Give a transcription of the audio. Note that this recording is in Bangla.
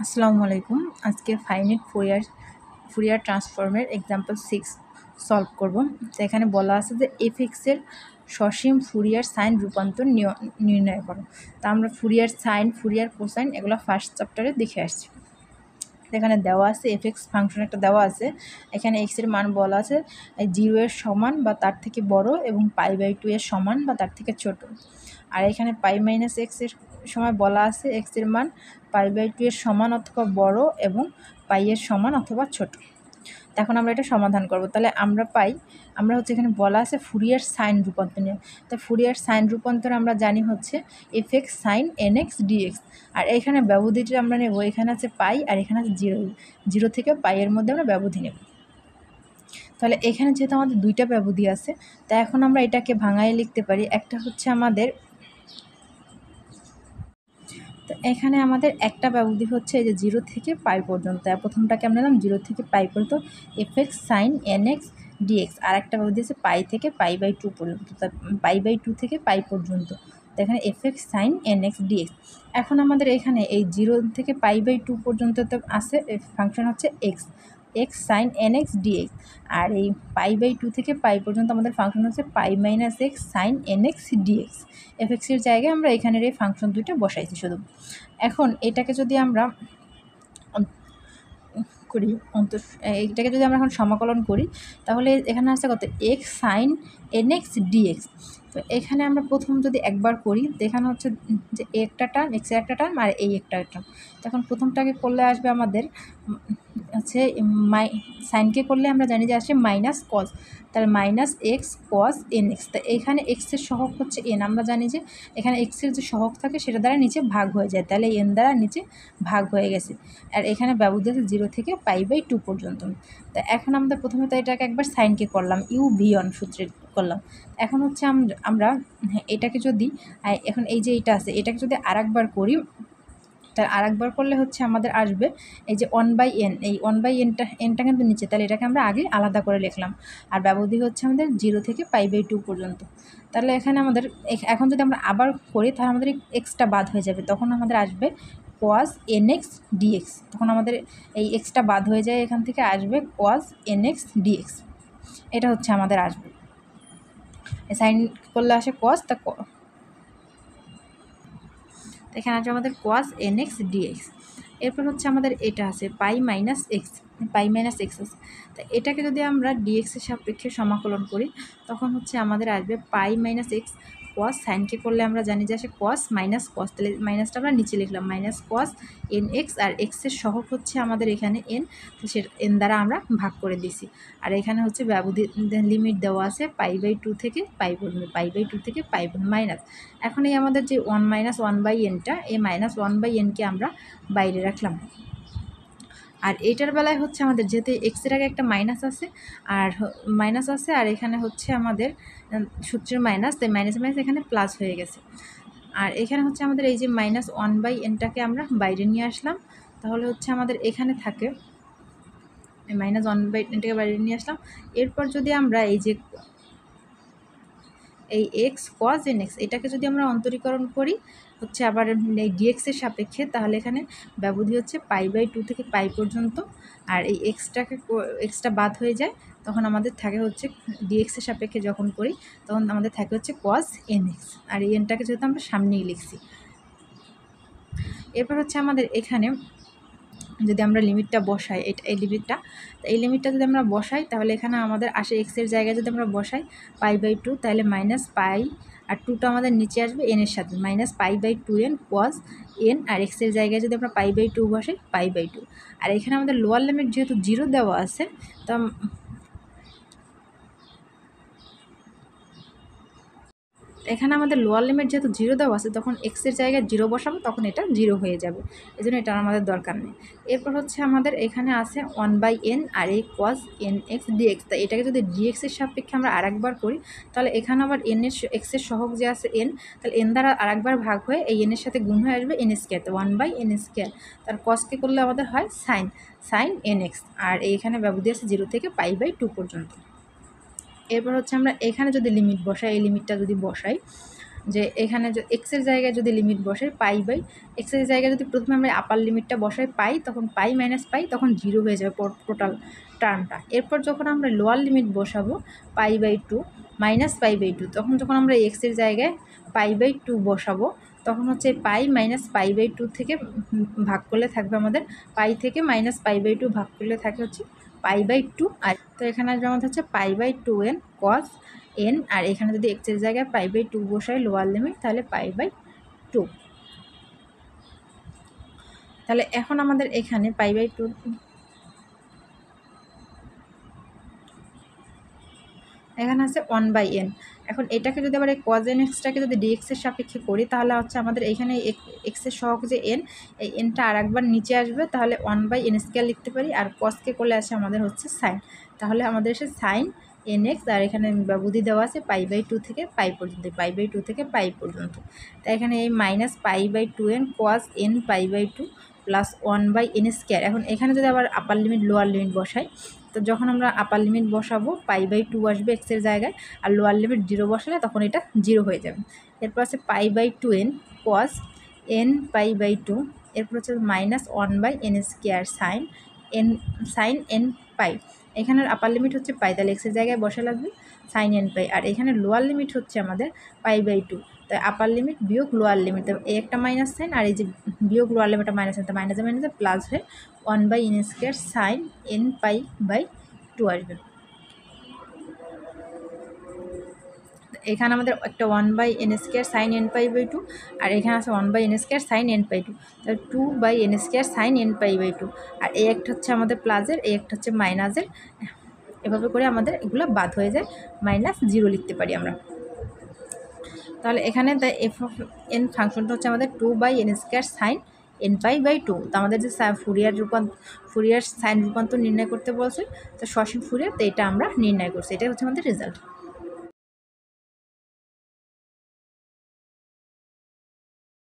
আসসালামু আলাইকুম। আজকে ফাইনাইট ফুরিয়ার ট্রান্সফর্মের এক্সাম্পল 6 সলভ করব। তো এখানে বলা আছে যে এফএক্সের সসীম ফুরিয়ার সাইন রূপান্তর নির্ণয় করো। তা আমরা ফুরিয়ার সাইন, ফুরিয়ার কোসাইন এগুলো ফার্স্ট চ্যাপ্টারে দেখে আসছি। এখানে দেওয়া আছে এফএক্স ফাংশন একটা দেওয়া আছে। এখানে এক্সের মান বলা আছে 0 এর সমান বা তার থেকে বড় এবং π/2 এর সমান বা তার থেকে ছোট। আর এখানে π-x এর সময় বলা আছে এক্সের মান π/2 এর সমান অথবা বড় এবং এর সমান অথবা ছোট। এখন আমরা এটা সমাধান করব। তাহলে আমরা হচ্ছে এখানে বলা আছে ফুরিয়ার সাইন রূপান্তর নিয়ে। তো ফুরিয়ার সাইন রূপান্তর আমরা জানি হচ্ছে এফএক্স সাইন এনএক্স ডিএক্স। আর এখানে ব্যবধিটা আমরা নেব, এখানে আছে পাই আর এখানে আছে 0 থেকে এর মধ্যে আমরা ব্যবধি নেব। তাহলে এখানে যেহেতু আমাদের দুইটা ব্যবধি আছে, তা এখন আমরা এটাকে ভাঙায় লিখতে পারি। একটা হচ্ছে আমাদের, তো এখানে আমাদের একটা ব্যবধি হচ্ছে এই যে 0 থেকে পর্যন্ত। প্রথমটাকে আমরা নিলাম 0 থেকে পর্যন্ত এফএক্স সাইন এনএক্স ডিএক্স। আর একটা ব্যবধি আছে থেকে π/2 পর্যন্ত, π/2 থেকে পর্যন্ত। তো এখানে এফএক্স সাইন এনএক্স ডিএক্স। এখন আমাদের এখানে এই 0 থেকে π/2 পর্যন্ত তো আছে ফাংশন হচ্ছে এক্স সাইন এনএক্স ডিএক্স। আর এই π/2 থেকে পর্যন্ত আমাদের ফাংশন হচ্ছে π-x সাইন এনএক্স ডিএক্স। এফএক্সের জায়গায় আমরা এখানের এই ফাংশন দুইটা বসাইছি শুধু। এখন এটাকে যদি আমরা করি এইটাকে যদি আমরা এখন সমাকলন করি, তাহলে এখানে আসছে কত এক্স সাইন এনএক্স ডিএক্স। তো এখানে আমরা প্রথম যদি একবার করি, এখানে হচ্ছে যে একটা টার্ম, এক্সের একটা টার্ম আর এই একটা টার্ম। তখন প্রথমটাকে করলে আসবে আমাদের হচ্ছে সাইনকে করলে আমরা জানি যে আসছে মাইনাস কস, তাহলে -x cos nx। তা এখানে এক্সের সহগ হচ্ছে এন, আমরা জানি যে এখানে এক্সের যে সহগ থাকে সেটা দ্বারা নিচে ভাগ হয়ে যায়, তাহলে এন দ্বারা নিচে ভাগ হয়ে গেছে। আর এখানে ব্যবধি আছে 0 থেকে π/2 পর্যন্ত। তা এখন আমরা প্রথমে তো এটাকে একবার সাইনকে করলাম, u/v1 সূত্রে করলাম। এখন হচ্ছে আমরা এটাকে যদি এখন এই যে এটা আছে এটাকে যদি আরেকবার করি, তার আরেকবার করলে হচ্ছে আমাদের আসবে এই যে 1/n, এই 1/nটা কিন্তু নিচে, তাহলে এটাকে আমরা আগে আলাদা করে লিখলাম। আর ব্যবধি হচ্ছে আমাদের 0 থেকে π/2 পর্যন্ত। তাহলে এখানে আমাদের এখন যদি আমরা আবার করি তাহলে আমাদের এক্সটা বাদ হয়ে যাবে, তখন আমাদের আসবে cos nx dx। তখন আমাদের এই এক্সটা বাদ হয়ে যায়, এখান থেকে আসবে cos nx dx। এটা হচ্ছে আমাদের আসবে, সাইন করলে আসে cos, তা এখানে আছে আমাদের cos nx dx। এরপর হচ্ছে আমাদের এটা আছে π-x আছে। তো এটাকে যদি আমরা dx এর সাপেক্ষে সমাকলন করি, তখন হচ্ছে আমাদের আসবে π-x cos, সাইনকে করলে আমরা জানি যে আসে cos মাইনাস cos, তাহলে মাইনাসটা আমরা নিচে লিখলাম -cos nx। আর এক্সের সহগ হচ্ছে আমাদের এখানে n, তো সে n দ্বারা আমরা ভাগ করে দিছি। আর এখানে হচ্ছে ব্যবধি লিমিট দেওয়া আছে π/2 থেকে পর্যন্ত, π/2 থেকে পর্যন্ত মাইনাস। এখন এই আমাদের যে 1 - 1/nটা, এই -1/nকে আমরা বাইরে রাখলাম। আর এইটার বেলায় হচ্ছে আমাদের যেহেতু এক্সের আগে একটা মাইনাস আছে আর এখানে হচ্ছে আমাদের সূত্রের মাইনাস, তাই মাইনাস এখানে প্লাস হয়ে গেছে। আর এখানে হচ্ছে আমাদের এই যে -1/nটাকে আমরা বাইরে নিয়ে আসলাম, তাহলে হচ্ছে আমাদের এখানে থাকে -1/nটাকে বাইরে নিয়ে আসলাম। এরপর যদি আমরা এই যে এই এক্স cos nx এটাকে যদি আমরা অন্তরীকরণ করি হচ্ছে আবার এই ডিএক্সের সাপেক্ষে, তাহলে এখানে ব্যবধি হচ্ছে π/2 থেকে পর্যন্ত। আর এই এক্সটা বাদ হয়ে যায়, তখন আমাদের থাকে হচ্ছে ডিএক্সের সাপেক্ষে যখন করি তখন আমাদের থাকে হচ্ছে cos nx। আর এই এনটাকে যেহেতু আমরা সামনেই লিখছি। এরপর হচ্ছে আমাদের এখানে যদি আমরা লিমিটটা বসাই, এই লিমিটটা যদি আমরা বসাই, তাহলে এখানে আমাদের আসে এক্সের জায়গায় যদি আমরা বসাই π/2, তাহলে -π আর 2টা আমাদের নিচে আসবে n এর সাথে, -π/2n cos n। আর এক্সের জায়গায় যদি আমরা π/2 বসাই π/2। আর এখানে আমাদের লোয়ার লিমিট যেহেতু 0 দেওয়া আছে, তো এখানে আমাদের লোয়ার লিমিট যেহেতু 0 দেওয়া আছে, তখন এক্সের জায়গায় 0 বসাবো, তখন এটা 0 হয়ে যাবে, এই জন্য এটা আমাদের দরকার নেই। এরপর হচ্ছে আমাদের এখানে আছে 1/n আর এই cos nx dx। তা এটাকে যদি ডিএক্সের সাপেক্ষে আমরা আরেকবার করি, তাহলে এখানে আবার এক্সের সহগ যে আছে n, তাহলে n দ্বারা আরেকবার ভাগ হয়ে এই n এর সাথে গুণ হয়ে আসবে n স্কোয়ার, তো 1/n²। তার কসকে করলে আমাদের হয় সাইন nx। আর এইখানে ব্যবধি আছে 0 থেকে π/2 পর্যন্ত। এরপর হচ্ছে আমরা এখানে যদি লিমিট বসাই, এই লিমিটটা যদি বসাই, যে এখানে এক্সের জায়গায় যদি লিমিট বসাই পাই বাই এক্সের জায়গায় যদি প্রথমে আমরা আপার লিমিটটা বসাই পাই, তখন পাই মাইনাস পাই, তখন 0 হয়ে যাবে টোটাল টার্মটা। এরপর যখন আমরা লোয়ার লিমিট বসাবো pi by 2 minus pi by 2, তখন যখন আমরা এক্সের জায়গায় পাই বাই 2 বসাবো তখন হচ্ছে পাই মাইনাস পাই বাই 2 থেকে ভাগ করলে থাকবে আমাদের পাই থেকে মাইনাস পাই বাই 2 ভাগ করলে থাকে হচ্ছে পাই বাই 2। আর তো এখানে আসবে আমাদের হচ্ছে pi by 2n cos n, আর এখানে যদি এক্সের জায়গায় পাই বাই 2 বসাই লোয়ার লিমিট তাহলে পাই বাই 2। তাহলে এখন আমাদের এখানে পাই বাই 2 এখানে আছে 1/n। এখন এটাকে যদি আবার এই cos nxটাকে যদি dx-এর সাপেক্ষে করি তাহলে হচ্ছে আমাদের এখানে এক্সের সহগ যে n, এই nটা আর একবার নিচে আসবে, তাহলে 1/n² লিখতে পারি। আর cosকে করলে আসে আমাদের হচ্ছে সাইন, তাহলে আমাদের এসে সাইন nx, আর এখানে বুদ্ধি দেওয়া আছে পাই বাই 2 থেকে পাই পর্যন্ত, পাই বাই 2 থেকে পাই পর্যন্ত। তাই এখানে এই minus pi by 2n cos n pi by 2 plus 1/n²। এখন এখানে যদি আবার আপার লিমিট লোয়ার লিমিট বসাই, তো যখন আমরা আপার লিমিট বসাবো পাই বাই 2 আসবে এক্সের জায়গায়, আর লোয়ার লিমিট 0 বসালে তখন এটা 0 হয়ে যাবে। এরপর আছে pi by 2n cos n pi by 2, এরপর হচ্ছে মাইনাস 1/n² সাইন n পাই। এখানের আপার লিমিট হচ্ছে পাই, তাহলে এক্সের জায়গায় বসা লাগবে সাইন n পাই, আর এখানে লোয়ার লিমিট হচ্ছে আমাদের পাই বাই 2, তাই আপার লিমিট বিয়োগ লোয়ার লিমিট, এই একটা মাইনাস সাইন আর এই যে বিয়োগ লোয়ার লিমিটটা মাইনাস সাইন, মাইনাসে মাইনাসে প্লাস হয়ে 1/n² sine n pi by 2 আসবে। এখানে আমাদের একটা 1/n² sine n pi by 2, আর এখানে আছে 1/n² সাইন n পাই 2, তাহলে 2/n² sine n pi by 2, আর এই একটা হচ্ছে আমাদের প্লাসের, এই একটা হচ্ছে মাইনাসের। এভাবে করে আমাদের এগুলো বাদ হয়ে যায়, -0 লিখতে পারি আমরা। তাহলে এখানে এফ অফ এন ফাংশনটা হচ্ছে আমাদের 2/n² sine n pi by 2। তো আমাদের যে ফুরিয়ার সাইন রূপান্তর নির্ণয় করতে বলছে, তো সসীম ফুরিয়ার, তো এটা আমরা নির্ণয় করছি, এটাই হচ্ছে আমাদের রেজাল্ট।